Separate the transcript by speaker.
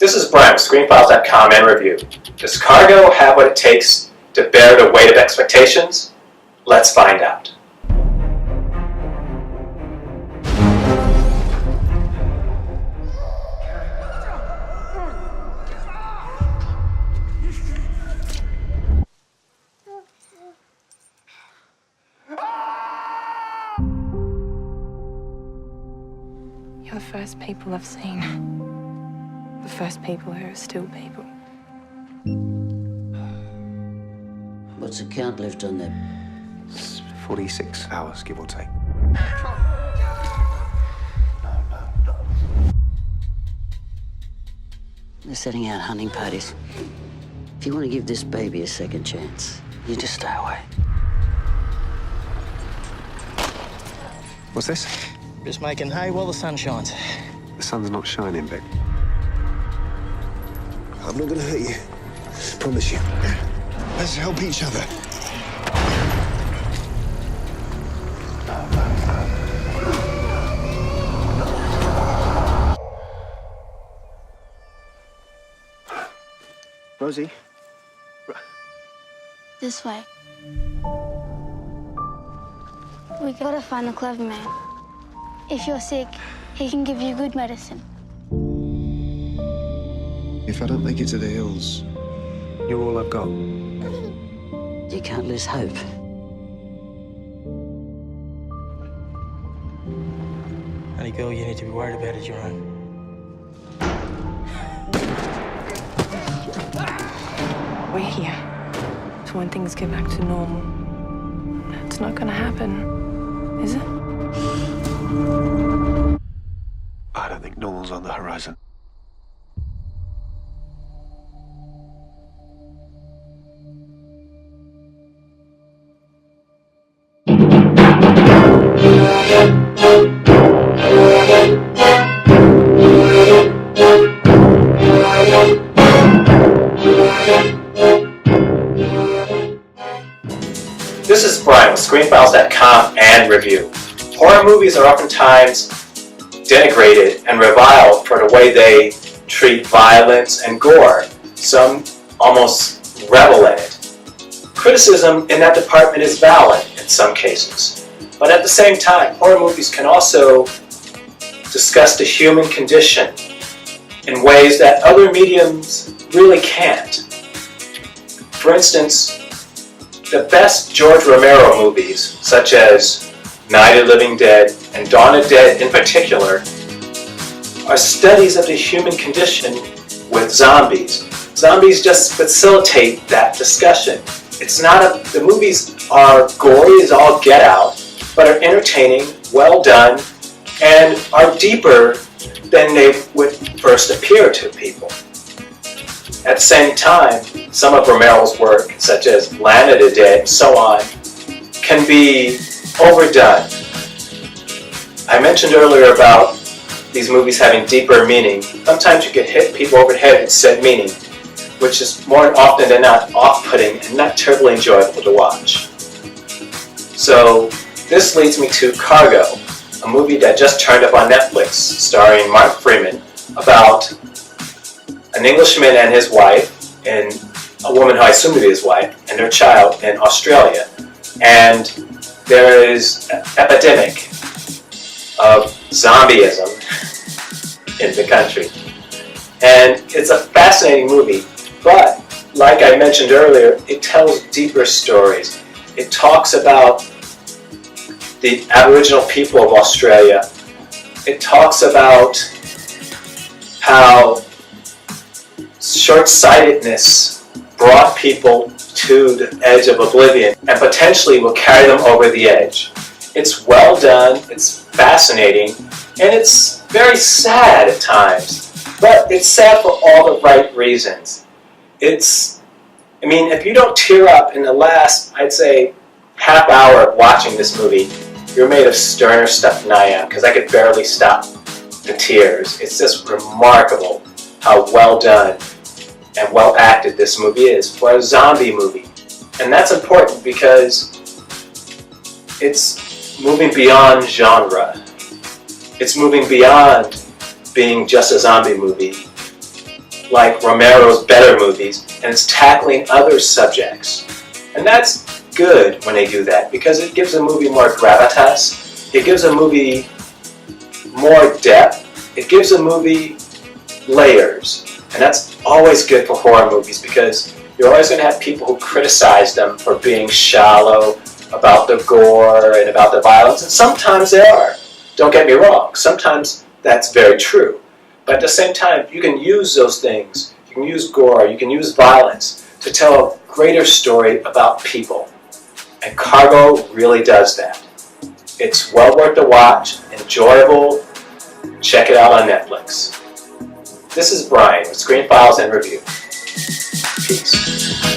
Speaker 1: This is Brian with ScreenFiles.com and Review. Does Cargo have what it takes to bear the weight of expectations? Let's find out.
Speaker 2: You're the first people I've seen. The first people who are still people.
Speaker 3: What's the count left on them?
Speaker 4: It's 46 hours, give or take.
Speaker 3: They're setting out hunting parties. If you want to give this baby a second chance, you just stay away.
Speaker 4: What's this?
Speaker 5: Just making hay while the sun shines.
Speaker 4: The sun's not shining, Beck.
Speaker 6: I'm not gonna hurt you. Promise you. Let's help each other.
Speaker 4: Rosie?
Speaker 7: This way. We gotta find the clever man. If you're sick, he can give you good medicine.
Speaker 6: If I don't make it to the hills,
Speaker 4: You're all I've got.
Speaker 3: You can't lose hope.
Speaker 5: Only girl you need to be worried about is your own.
Speaker 2: We're here. So when things get back to normal, that's not gonna happen, is it?
Speaker 4: I don't think normal's on the horizon.
Speaker 1: This is Brian with ScreenFiles.com and Review. Horror movies are oftentimes denigrated and reviled for the way they treat violence and gore. Some almost revel in it. Criticism in that department is valid in some cases. But at the same time, horror movies can also discuss the human condition in ways that other mediums really can't. For instance, the best George Romero movies, such as Night of the Living Dead and Dawn of the Dead in particular, are studies of the human condition with zombies. Zombies just facilitate that discussion. The movies are gory as all get out, but are entertaining, well done, and are deeper than they would first appear to people. At the same time, some of Romero's work, such as Land of the Dead and so on, can be overdone. I mentioned earlier about these movies having deeper meaning. Sometimes you can hit people over the head with said meaning, which is more often than not off-putting and not terribly enjoyable to watch. So this leads me to Cargo, a movie that just turned up on Netflix, starring Mark Freeman, about an Englishman and his wife, and a woman who I assume to be his wife, and their child in Australia. And there is an epidemic of zombieism in the country. And it's a fascinating movie, but like I mentioned earlier, it tells deeper stories. It talks about the Aboriginal people of Australia. It talks about how short-sightedness brought people to the edge of oblivion and potentially will carry them over the edge. It's well done, it's fascinating, and it's very sad at times, but it's sad for all the right reasons. If you don't tear up in the last, I'd say, half hour of watching this movie, you're made of sterner stuff than I am, because I could barely stop the tears. It's just remarkable how well done and well acted this movie is for a zombie movie. And that's important because it's moving beyond genre. It's moving beyond being just a zombie movie like Romero's better movies, and it's tackling other subjects. And that's good when they do that, because it gives a movie more gravitas, it gives a movie more depth, it gives a movie layers. And that's always good for horror movies, because you're always going to have people who criticize them for being shallow about the gore and about the violence, and sometimes they are. Don't get me wrong, sometimes that's very true. But at the same time, you can use those things, you can use gore, you can use violence to tell a greater story about people. And Cargo really does that. It's well worth the watch, enjoyable. Check it out on Netflix. This is Brian with Screen Files and Review. Peace.